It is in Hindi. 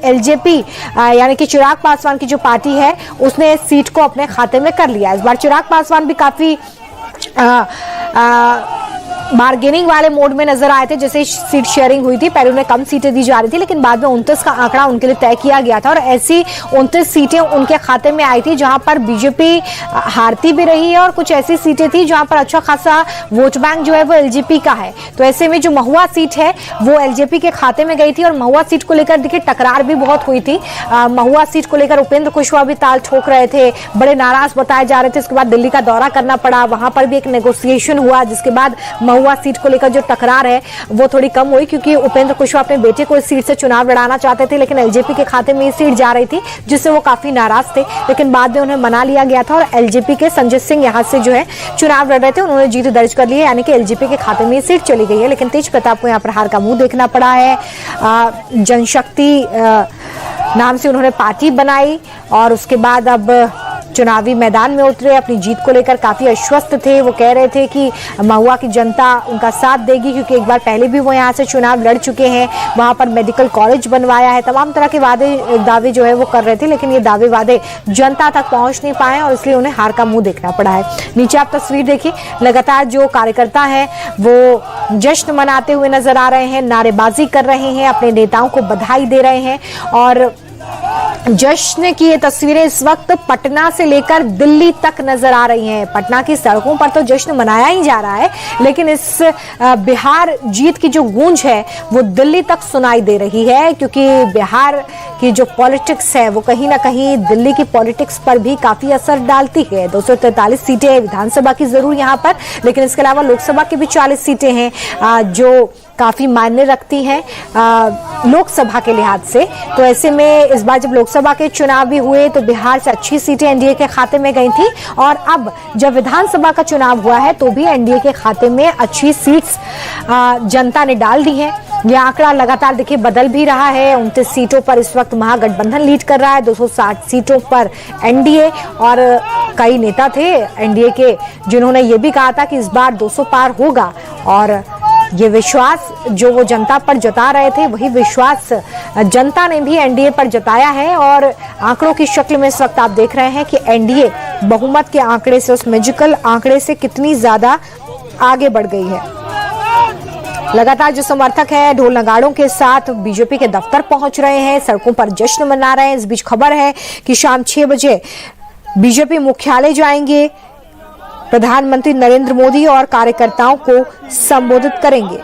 एलजेपी यानी कि चिराग पासवान की जो पार्टी है उसने इस सीट को अपने खाते में कर लिया। इस बार चिराग पासवान भी काफी बार्गेनिंग वाले मोड में नजर आए थे। जैसे सीट शेयरिंग हुई थी, पहले उन्हें कम सीटें दी जा रही थी, लेकिन बाद में 29 का आंकड़ा उनके लिए तय किया गया था और ऐसी 29 सीटें उनके खाते में आई थी जहां पर बीजेपी हारती भी रही है और कुछ ऐसी सीटें थी जहां पर अच्छा खासा वोट बैंक जो है वो एलजेपी का है। तो ऐसे में जो महुआ सीट है वो एलजेपी के खाते में गई थी और महुआ सीट को लेकर देखिए टकरार भी बहुत हुई थी। महुआ सीट को लेकर उपेंद्र कुशवाहा भी ताल ठोक रहे थे, बड़े नाराज बताए जा रहे थे। उसके बाद दिल्ली का दौरा करना पड़ा, वहां पर भी एक नेगोशिएशन हुआ, जिसके बाद महुआ सीट को लेकर जो टकरार है वो थोड़ी कम हुई, क्योंकि उपेंद्र कुशवाहा अपने बेटे को इस सीट से चुनाव लड़ाना चाहते थे, लेकिन एलजेपी के खाते में ये सीट जा रही थी जिससे वो काफी नाराज थे। लेकिन बाद में उन्हें मना लिया गया था और एलजेपी के संजय सिंह यहां से जो है चुनाव लड़ रहे थे, उन्होंने जीत दर्ज कर ली है, यानी कि एलजेपी के खाते में ये सीट चली गई है। लेकिन तेज प्रताप को यहाँ पर हार का मुंह देखना पड़ा है। जनशक्ति नाम से उन्होंने पार्टी बनाई और उसके बाद अब चुनावी मैदान में उतरे। अपनी जीत को लेकर काफी आश्वस्त थे, वो कह रहे थे कि महुआ की जनता उनका साथ देगी, क्योंकि एक बार पहले भी वो यहाँ से चुनाव लड़ चुके हैं, वहां पर मेडिकल कॉलेज बनवाया है, तमाम तरह के दावे जो है वो कर रहे थे, लेकिन ये वादे जनता तक पहुंच नहीं पाए और इसलिए उन्हें हार का मुंह देखना पड़ा है। नीचे आप तस्वीर देखिए, लगातार जो कार्यकर्ता है वो जश्न मनाते हुए नजर आ रहे हैं, नारेबाजी कर रहे हैं, अपने नेताओं को बधाई दे रहे हैं और जश्न की ये तस्वीरें इस वक्त पटना से लेकर दिल्ली तक नजर आ रही हैं। पटना की सड़कों पर तो जश्न मनाया ही जा रहा है, लेकिन इस बिहार जीत की जो गूंज है वो दिल्ली तक सुनाई दे रही है, क्योंकि बिहार की जो पॉलिटिक्स है वो कहीं ना कहीं दिल्ली की पॉलिटिक्स पर भी काफी असर डालती है। 243 सीटें विधानसभा की जरूर यहाँ पर, लेकिन इसके अलावा लोकसभा की भी 40 सीटें हैं जो काफी मायने रखती हैं लोकसभा के लिहाज से। तो ऐसे में इस बार जब लोकसभा के चुनाव भी हुए तो बिहार से अच्छी सीटें एनडीए के खाते में गई थी और अब जब विधानसभा का चुनाव हुआ है तो भी एनडीए के खाते में अच्छी सीट्स जनता ने डाल दी है। यह आंकड़ा लगातार देखिए बदल भी रहा है। 29 सीटों पर इस वक्त महागठबंधन लीड कर रहा है, 260 सीटों पर एनडीए, और कई नेता थे एनडीए के जिन्होंने ये भी कहा था कि इस बार 200 पार होगा और ये विश्वास जो वो जनता पर जता रहे थे वही विश्वास जनता ने भी एनडीए पर जताया है। और आंकड़ों की शक्ल में इस वक्त आप देख रहे हैं कि एनडीए बहुमत के आंकड़े से, उस मैजिकल आंकड़े से कितनी ज्यादा आगे बढ़ गई है। लगातार जो समर्थक है ढोल नगाड़ों के साथ बीजेपी के दफ्तर पहुंच रहे हैं, सड़कों पर जश्न मना रहे हैं। इस बीच खबर है कि शाम 6 बजे बीजेपी मुख्यालय जाएंगे, प्रधानमंत्री नरेंद्र मोदी और कार्यकर्ताओं को संबोधित करेंगे।